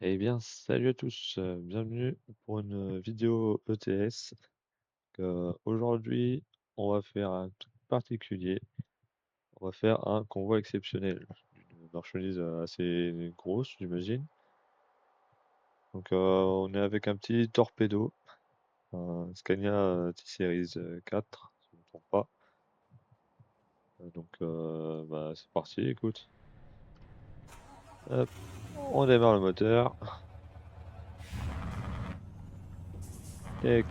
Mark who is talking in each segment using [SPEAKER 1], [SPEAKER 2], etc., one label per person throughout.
[SPEAKER 1] Eh bien, salut à tous, bienvenue pour une vidéo ETS. Aujourd'hui, on va faire un truc particulier. On va faire un convoi exceptionnel d'une marchandise assez grosse, j'imagine. On est avec un petit torpedo, un Scania T-Series 4, si je ne me trompe pas. C'est parti, écoute. Hop, on démarre le moteur. Tac.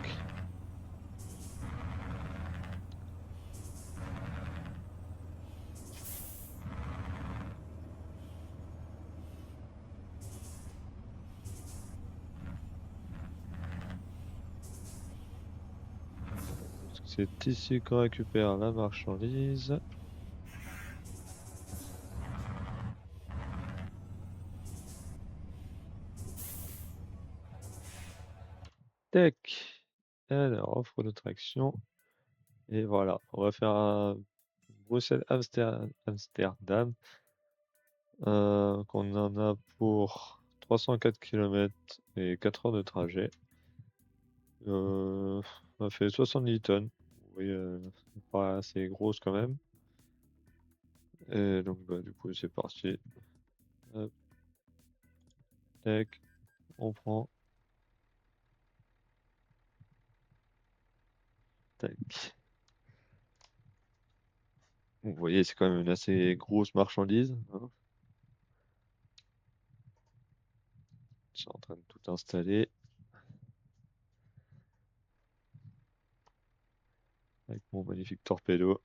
[SPEAKER 1] C'est ici qu'on récupère la marchandise. Tac. Alors, offre de traction. Et voilà, on va faire un Bruxelles-Amsterdam. Qu'on en a pour 304 km et 4 heures de trajet. Ça fait 70 tonnes. Vous voyez, pas assez grosse quand même. Et donc, du coup, c'est parti. Hop, tac, on prend. Tac. Vous voyez, c'est quand même une assez grosse marchandise, hein. Je suis en train de tout installer avec mon magnifique torpedo.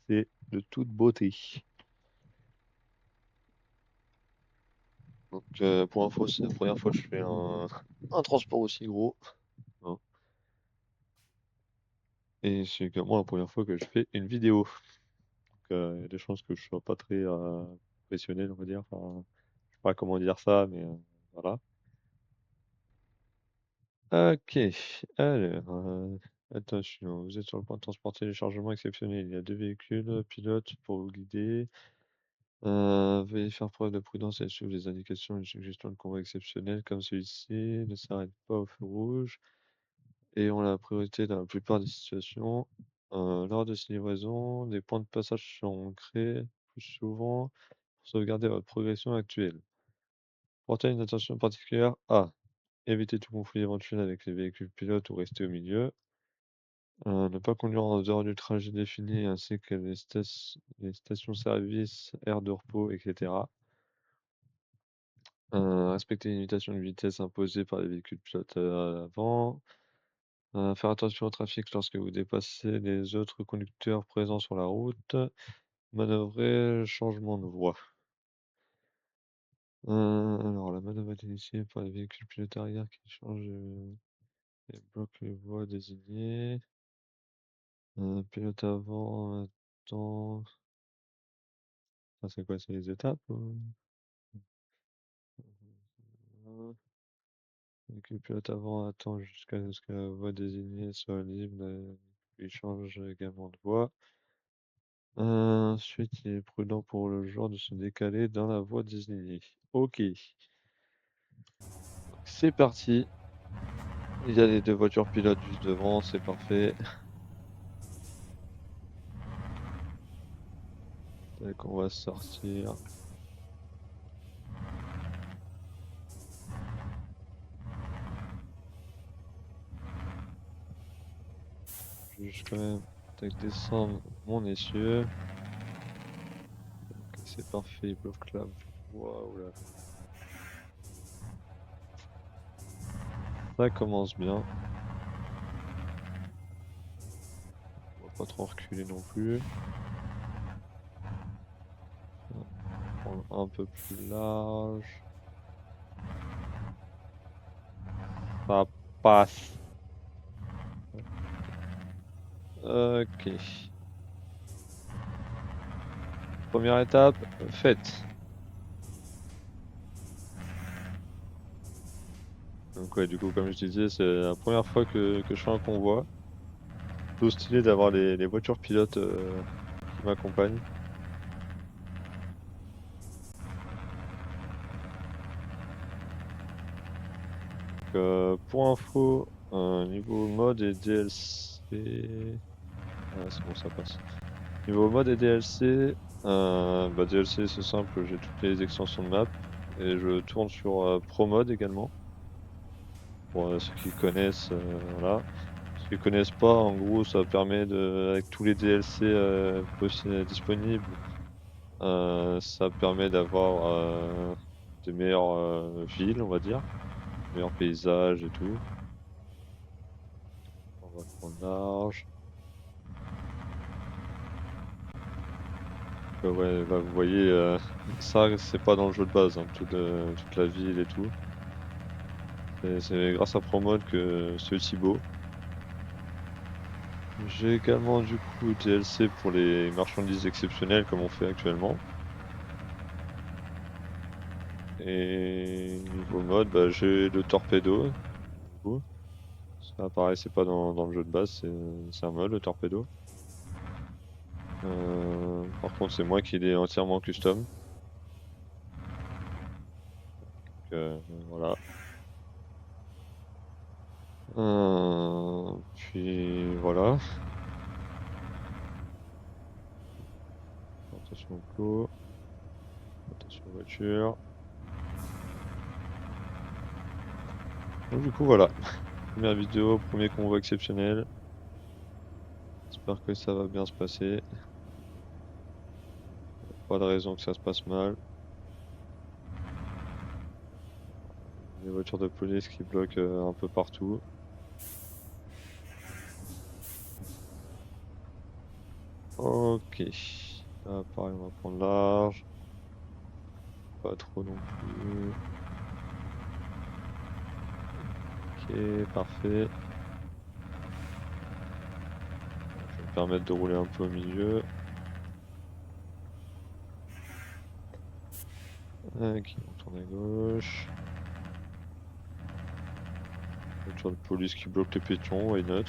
[SPEAKER 1] C'est de toute beauté. Pour info, c'est la première fois que je fais un transport aussi gros, hein. Et c'est également la première fois que je fais une vidéo. Il y a des chances que je sois pas très professionnel, on va dire. Enfin, je sais pas comment dire ça, mais voilà. Ok, alors, attention, vous êtes sur le point de transporter les chargements exceptionnels. Il y a deux véhicules, pilotes pour vous guider. Veuillez faire preuve de prudence et suivre les indications et les suggestions de convoi exceptionnel comme celui-ci. Ne s'arrête pas au feu rouge et ont la priorité dans la plupart des situations. Lors de ces livraisons, des points de passage seront créés plus souvent pour sauvegarder votre progression actuelle. Portez une attention particulière à éviter tout conflit éventuel avec les véhicules pilotes ou rester au milieu. Ne pas conduire en dehors du trajet défini ainsi que les stations-service, aires de repos, etc. Respecter les limitations de vitesse imposées par les véhicules pilotes avant. Faire attention au trafic lorsque vous dépassez les autres conducteurs présents sur la route. Manœuvrer, changement de voie. Alors la manœuvre est initiée par les véhicules pilotes arrière qui changent et bloquent les voies désignées. Pilote avant, attend. Ça c'est quoi, c'est les étapes? Véhicule pilote avant attend jusqu'à ce que la voie désignée soit libre, puis change également de voie. Ensuite, il est prudent pour le joueur de se décaler dans la voie désignée. Ok, c'est parti. Il y a les deux voitures pilotes juste devant, c'est parfait. Donc on va sortir. Je vais juste quand même descendre mon essieu. Ok, c'est parfait, il bloque la voie. Oula. Ça commence bien. On va pas trop reculer non plus. On va prendre un peu plus large. Ça passe. Ok. Première étape, faite. Donc ouais, du coup, comme je disais, c'est la première fois que je fais un convoi. Plutôt stylé d'avoir les voitures pilotes qui m'accompagnent. pour info, niveau mode et DLC... Ah, c'est bon, ça passe. Niveau mode et DLC, DLC c'est simple, j'ai toutes les extensions de map et je tourne sur Pro Mode également. Pour ceux qui connaissent, voilà. Ceux qui connaissent pas, en gros, ça permet de, avec tous les DLC disponibles, ça permet d'avoir des meilleures villes, on va dire, meilleurs paysages et tout. On va prendre large. Ouais, bah, vous voyez, ça c'est pas dans le jeu de base, hein, toute la ville et tout. C'est grâce à ProMode que c'est aussi beau. J'ai également du coup DLC pour les marchandises exceptionnelles comme on fait actuellement. Et niveau mode, bah, j'ai le torpedo. Du coup. Ça pareil, c'est pas dans le jeu de base, c'est un mode le torpedo. Par contre, c'est moi qui l'ai entièrement custom. Voilà. Puis voilà. Attention au clos. Attention aux voitures. Donc du coup voilà. Première vidéo, premier convoi exceptionnel. J'espère que ça va bien se passer. Pas de raison que ça se passe mal. Les voitures de police qui bloquent un peu partout. Ok. Là, pareil, on va prendre large. Pas trop non plus. Ok, parfait. Je vais me permettre de rouler un peu au milieu. Ok, on tourne à gauche. Voiture de police qui bloque les piétons, why not?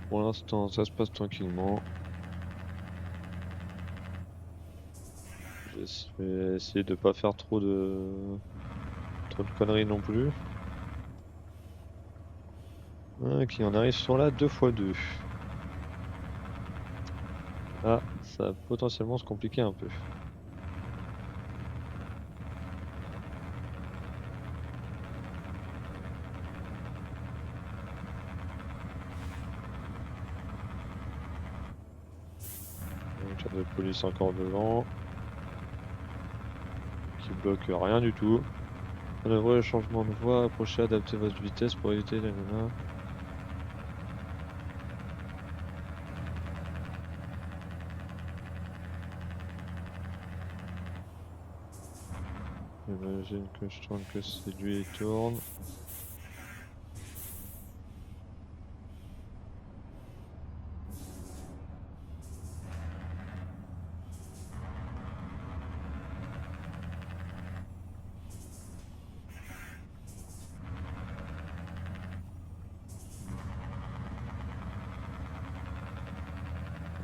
[SPEAKER 1] Pour l'instant, ça se passe tranquillement. Je vais essayer de pas faire trop de conneries non plus. Ok, on arrive sur la 2x2. Ah, ça va potentiellement se compliquer un peu. Voiture de police encore devant. Qui bloque rien du tout. Manœuvrez le changement de voie, approchez, adaptez votre vitesse pour éviter les nanas. J'imagine que je tourne que c'est lui qui tourne.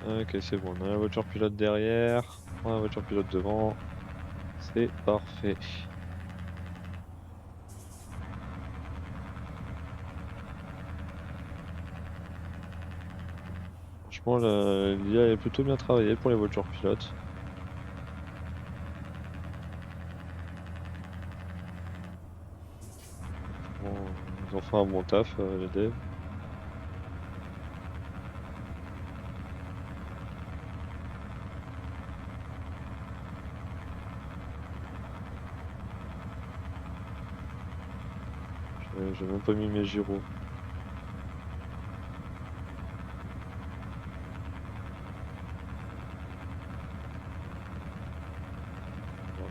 [SPEAKER 1] Ok, c'est bon, on a la voiture pilote derrière, on a la voiture pilote devant. C'est parfait. Franchement, l'IA est plutôt bien travaillée pour les voitures pilotes. Bon, ils ont fait un bon taf, les devs. J'ai même pas mis mes gyros.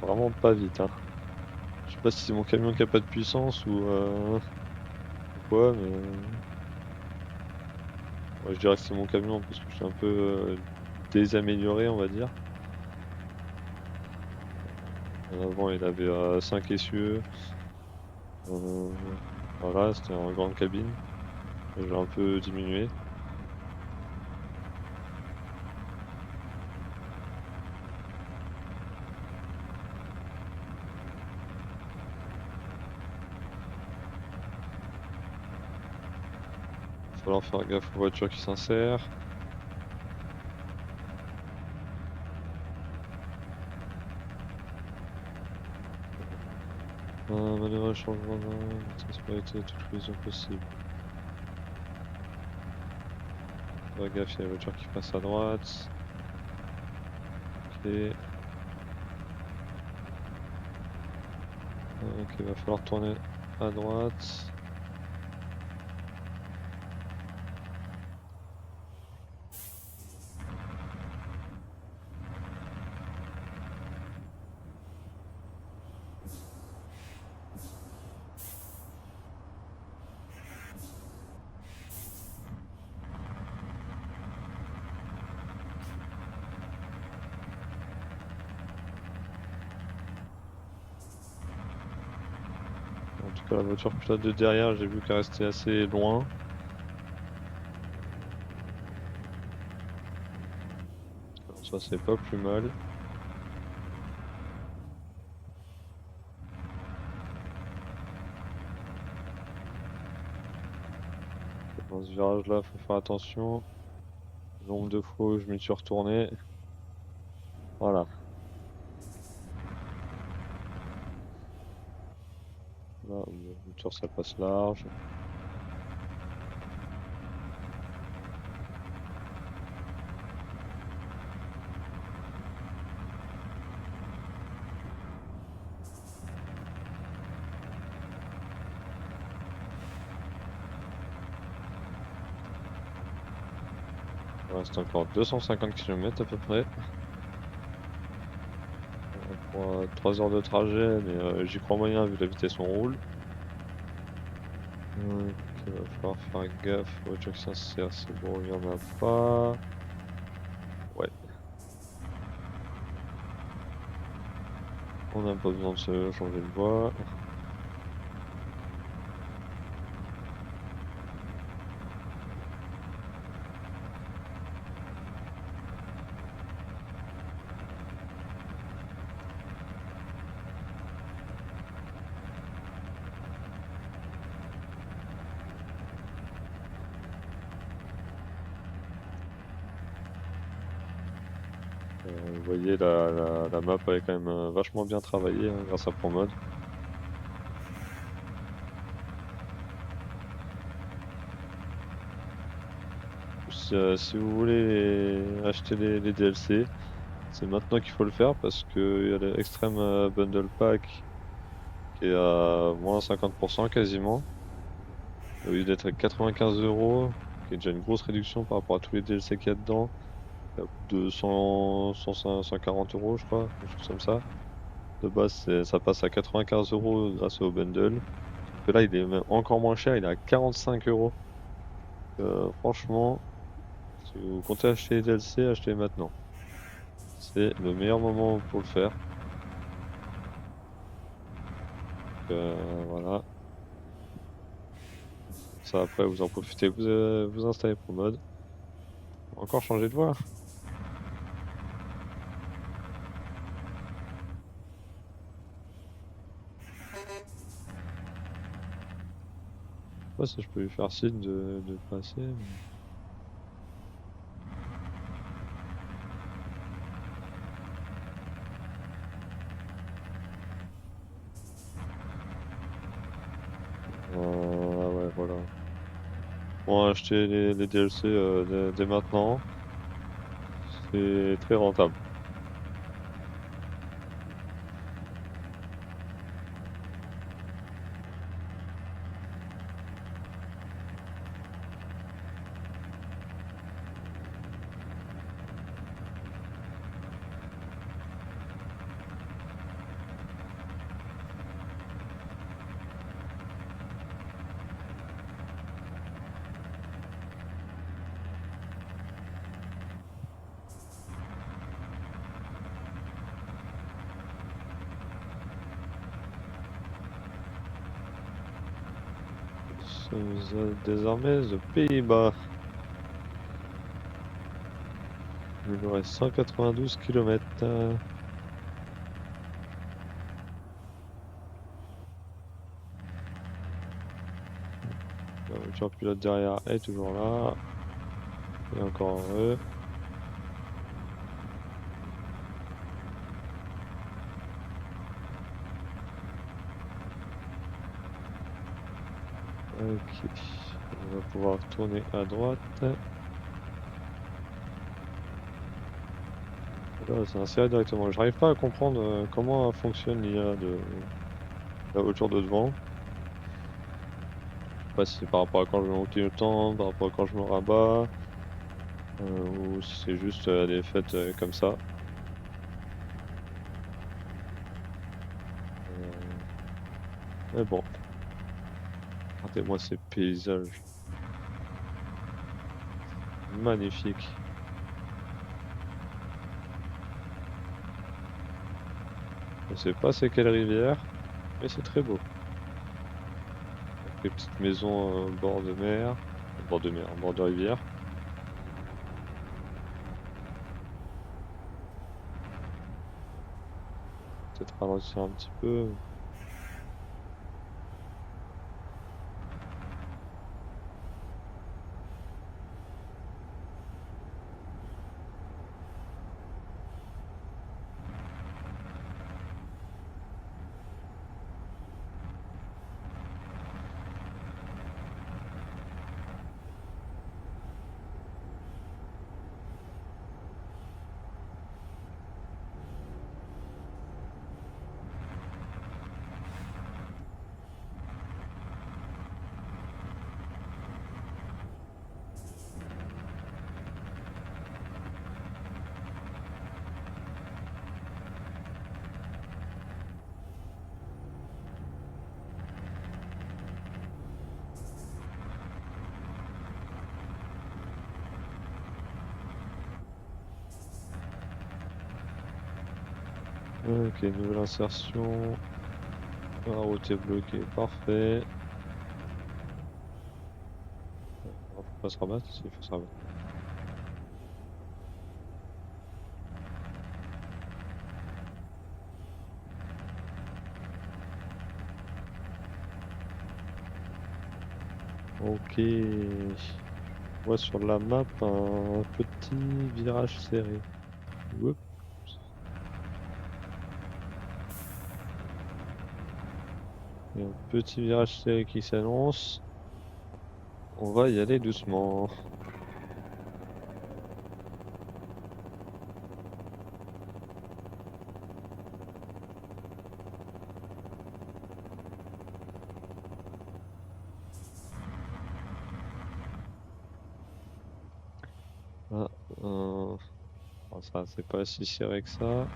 [SPEAKER 1] Vraiment pas vite, hein. Je sais pas si c'est mon camion qui a pas de puissance ou quoi, mais ouais, je dirais que c'est mon camion parce que je suis un peu désamélioré, on va dire. Avant, il avait 5 essieux. Voilà, c'était en grande cabine. J'ai un peu diminué. Il va falloir faire gaffe aux voitures qui s'insèrent. Manœuvre, changement de vitesse, priorité, toute collision possible. Faire gaffe, il y a la voiture qui passe à droite. Ok. Ok, il va falloir tourner à droite. En tout cas, la voiture pilote de derrière, j'ai vu qu'elle restait assez loin. Alors ça, c'est pas plus mal. Dans ce virage-là, faut faire attention. Le nombre de fois où je me suis retourné. Voilà. Là, la voiture, ça passe large. Il reste encore 250 km à peu près. Pour 3 heures de trajet, mais j'y crois moyen vu la vitesse où on roule. Donc, il va falloir faire gaffe aux voitures qui s'insèrent. C'est bon, il n'y en a pas. Ouais. On n'a pas besoin de se changer de voie. Vous voyez, la map est quand même vachement bien travaillée hein, grâce à ProMod. Si vous voulez acheter les DLC, c'est maintenant qu'il faut le faire parce qu'il y a l'Extreme Bundle Pack qui est à moins 50% quasiment. Au lieu d'être à 95 euros, qui est déjà une grosse réduction par rapport à tous les DLC qu'il y a dedans. Il y a de 100, 140 euros, je crois, quelque chose comme ça. De base, ça passe à 95 euros grâce au bundle. Sauf que là, il est même encore moins cher, il est à 45 euros. Franchement, si vous comptez acheter les DLC, achetez maintenant. C'est le meilleur moment pour le faire. Voilà. Ça, après, vous en profitez, vous installez ProMod. Encore changer de voie. Ouais, ça, je peux lui faire signe de passer. Ouais, voilà. Bon, acheter les DLC dès maintenant, c'est très rentable. sommes désormais aux Pays-Bas. Il nous reste 192 km. La voiture pilote derrière est toujours là. Et encore heureux. Ok. On va pouvoir tourner à droite. Là, c'est inséré directement. J'arrive pas à comprendre comment fonctionne l'IA de la voiture de devant. Je sais pas si c'est par rapport à quand je monte le temps, par rapport à quand je me rabats, ou si c'est juste des fêtes comme ça. Mais bon, regardez-moi ces paysages magnifiques. Je sais pas c'est quelle rivière, mais c'est très beau. Des petites maisons au bord de mer, au bord de mer, au bord de rivière. Peut-être ralentir un petit peu. Ok, nouvelle insertion. La route est bloquée, parfait. Faut pas se rabattre, si, il faut se rabattre. Ok. Je vois sur la map un petit virage serré. Oups. Il y a un petit virage serré qui s'annonce. On va y aller doucement. Ah, bon, ça, c'est pas si serré que ça,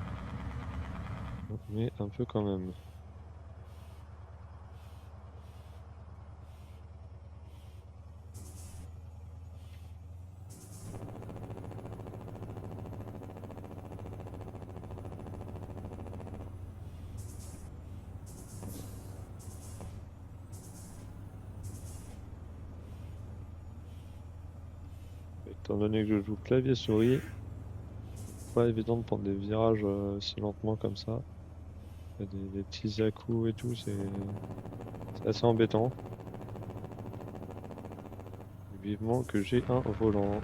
[SPEAKER 1] mais un peu quand même. Étant donné que je joue clavier-souris, pas évident de prendre des virages si lentement comme ça. Il y a des petits à-coups et tout, c'est assez embêtant. Vivement que j'ai un volant.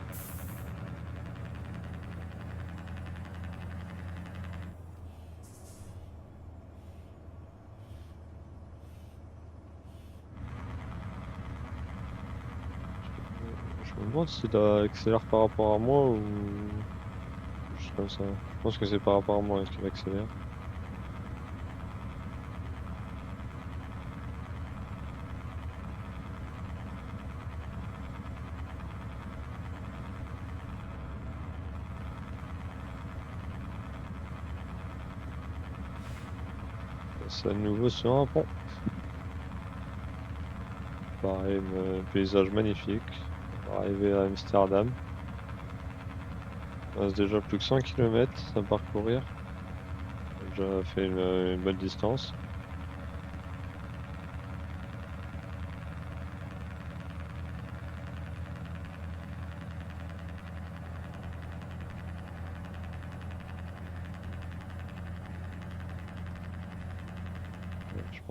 [SPEAKER 1] Je me demande s'il accélère par rapport à moi ou juste comme ça. Je pense que c'est par rapport à moi qu'il accélère. C'est à nouveau sur un pont. Pareil, paysage magnifique. On va arriver à Amsterdam. Il reste déjà plus que 100 km à parcourir. J'ai déjà fait une bonne distance.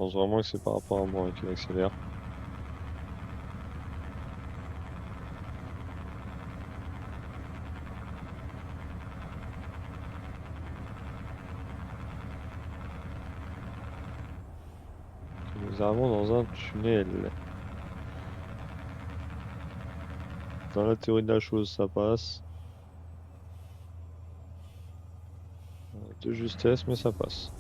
[SPEAKER 1] pense vraiment que c'est par rapport à moi qu'il accélère. Nous arrivons dans un tunnel. Dans la théorie de la chose, ça passe. De justesse, mais ça passe.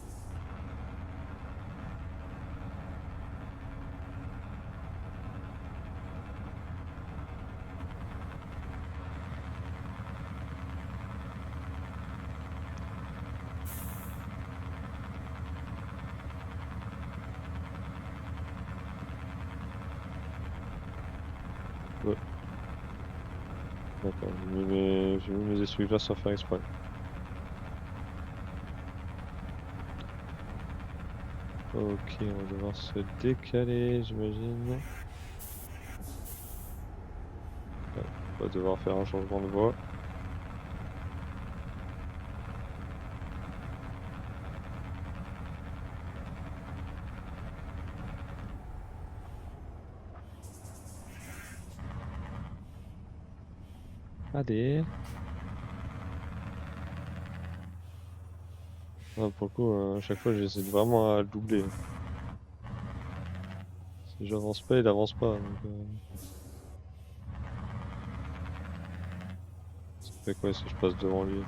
[SPEAKER 1] Ouais. D'accord, j'ai mis mes essuie-glaces sans faire exprès. Ok, on va devoir se décaler, j'imagine. Ouais, on va devoir faire un changement de voie. Allez. Ouais, pour le coup, à chaque fois, j'hésite vraiment à le doubler. Si j'avance pas, il avance pas. Donc, ça fait quoi si je passe devant lui?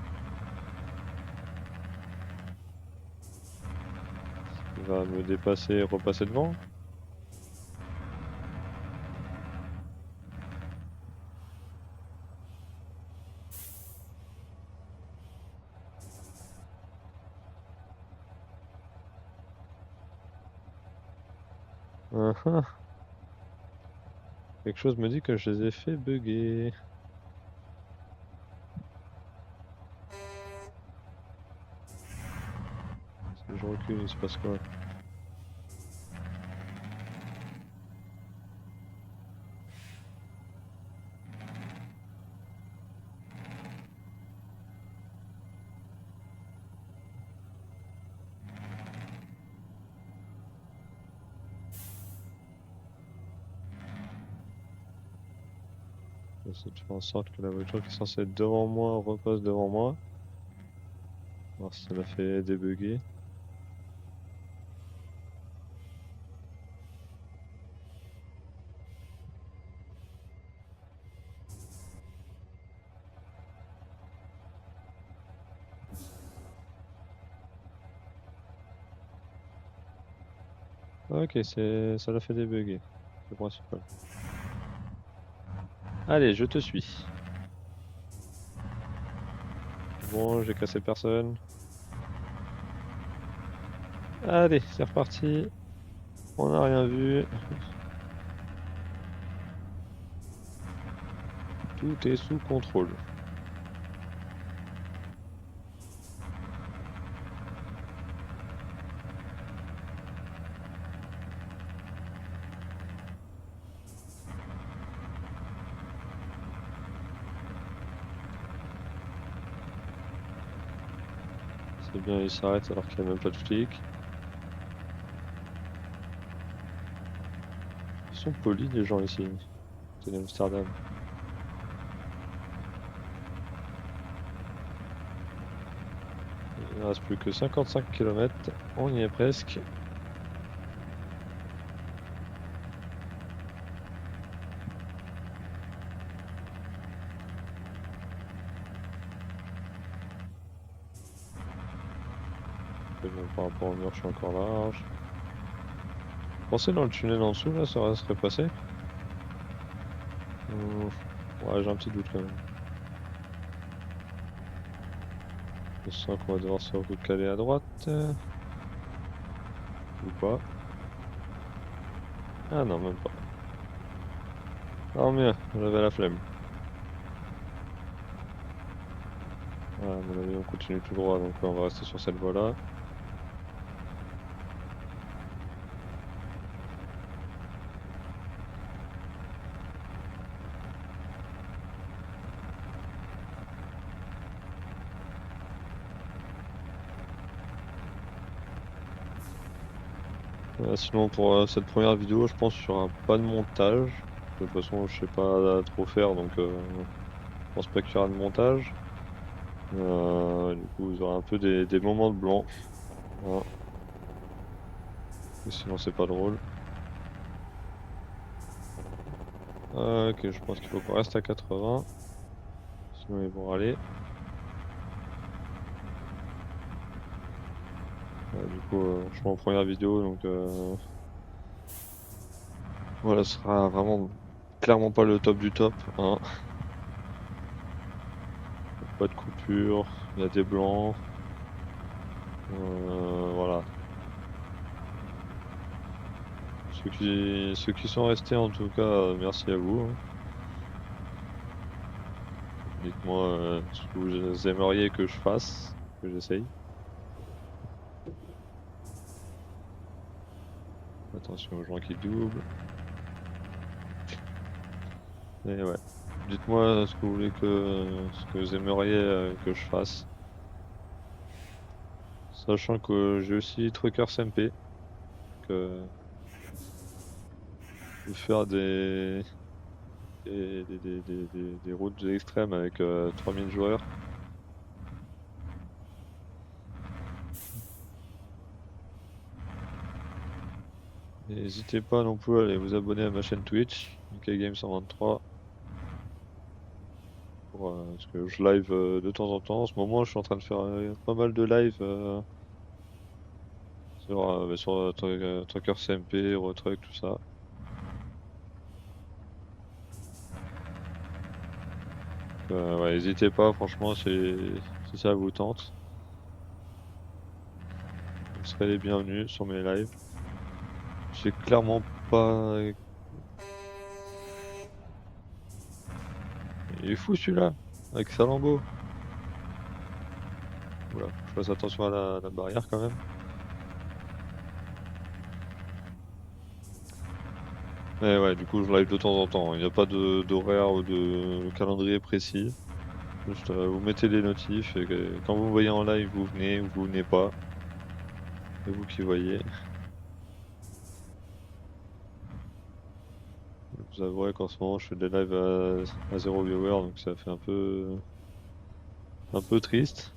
[SPEAKER 1] Il va me dépasser et repasser devant? Ah, ah. Quelque chose me dit que je les ai fait bugger. Si je recule, il se passe quoi? J'essaie de faire en sorte que la voiture qui est censée être devant moi repasse devant moi. Voir si ça l'a fait débugger. Ok, ça l'a fait débugger. C'est le principal. Allez, je te suis. Bon, j'ai cassé personne. Allez, c'est reparti. On n'a rien vu. Tout est sous contrôle. C'est bien, il s'arrête alors qu'il n'y a même pas de flic. Ils sont polis les gens ici. C'est Amsterdam. Il ne reste plus que 55 km. On y est presque. Mais bon, par rapport au mur, je suis encore large. Pensez dans le tunnel en dessous, là, ça serait passé. Ouais, j'ai un petit doute quand même. Je sens qu'on va devoir se recaler à droite. Ou pas. Ah non, même pas. Non, mieux, j'avais la flemme. Ah, à mon avis, on continue tout droit, donc on va rester sur cette voie-là. Sinon pour cette première vidéo, je pense qu'il n'y aura pas de montage. De toute façon, je sais pas trop faire, donc je pense pas qu'il y aura de montage. Du coup, vous aurez un peu des moments de blanc. Voilà. Et sinon, c'est pas drôle. Ok, je pense qu'il faut qu'on reste à 80. Sinon, ils vont râler. Du coup, je suis en première vidéo, donc voilà, ce sera vraiment clairement pas le top du top, hein. Pas de coupure, il y a des blancs. Voilà. Ceux qui sont restés, en tout cas, merci à vous, hein. Dites-moi ce que vous aimeriez que je fasse, que j'essaye. Attention aux gens qui doublent. Et ouais. Dites-moi ce que vous voulez ce que vous aimeriez que je fasse. Sachant que j'ai aussi Truckers MP, que de faire des routes extrêmes avec 3000 joueurs. N'hésitez pas non plus à aller vous abonner à ma chaîne Twitch, MKGame123, parce que je live de temps en temps. En ce moment, je suis en train de faire pas mal de live sur Trucker CMP, Retruck, tout ça. Ouais, n'hésitez pas, franchement, si ça vous tente, vous serez les bienvenus sur mes lives. J'ai clairement pas. Il est fou celui-là, avec sa lambeau. Oula, faut que je fasse attention à la barrière quand même. Mais ouais, du coup, je live de temps en temps. Il n'y a pas d'horaire ou de calendrier précis. Juste, vous mettez les notifs et quand vous me voyez en live, vous venez ou vous venez pas. C'est vous qui voyez. Je vous avouerai qu'en ce moment, je fais des lives à 0 viewer, donc ça fait un peu triste.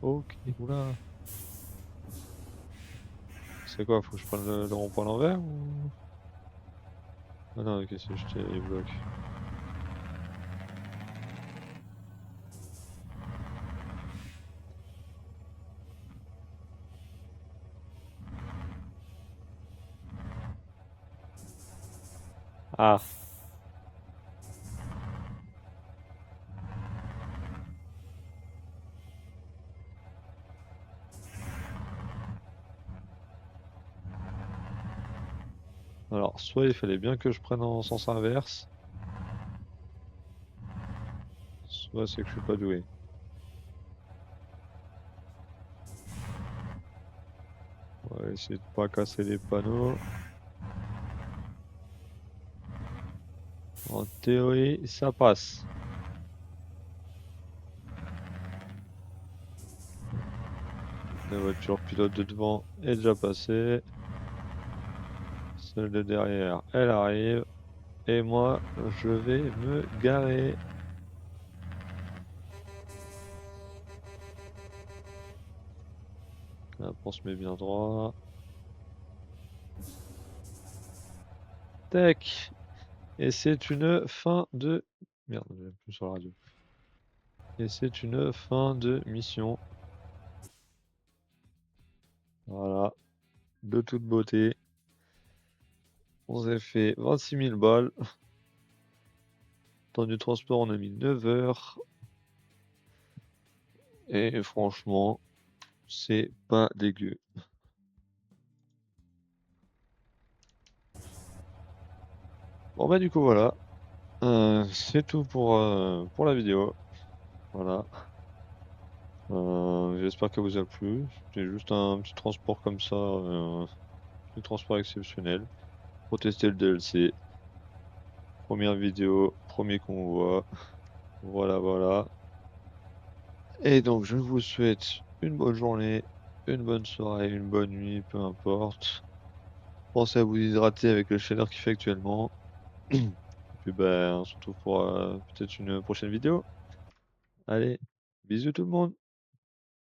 [SPEAKER 1] Ok, oula. C'est quoi, faut que je prenne le rond-point à l'envers ou... Ah non, ok, c'est juste les blocs. Ah, alors, soit il fallait bien que je prenne en sens inverse, soit c'est que je suis pas doué. On va essayer de pas casser les panneaux. En théorie, ça passe. La voiture pilote de devant est déjà passée. Celle de derrière, elle arrive. Et moi, je vais me garer. Hop, on se met bien droit. Tac. Et c'est une fin de... Merde, j'ai plus sur la radio. Et c'est une fin de mission. Voilà. De toute beauté. On s'est fait 26 000 balles. Temps du transport, on a mis 9 heures. Et franchement, c'est pas dégueu. Bon bah du coup voilà. C'est tout pour la vidéo. Voilà. J'espère que ça vous a plu. C'était juste un petit transport comme ça. Petit transport exceptionnel. Pour tester le DLC. Première vidéo, premier convoi. Voilà, voilà. Et donc, je vous souhaite une bonne journée, une bonne soirée, une bonne nuit, peu importe. Pensez à vous hydrater avec le chaleur qu'il fait actuellement. Puis ben, on se retrouve pour peut-être une prochaine vidéo. Allez, bisous tout le monde.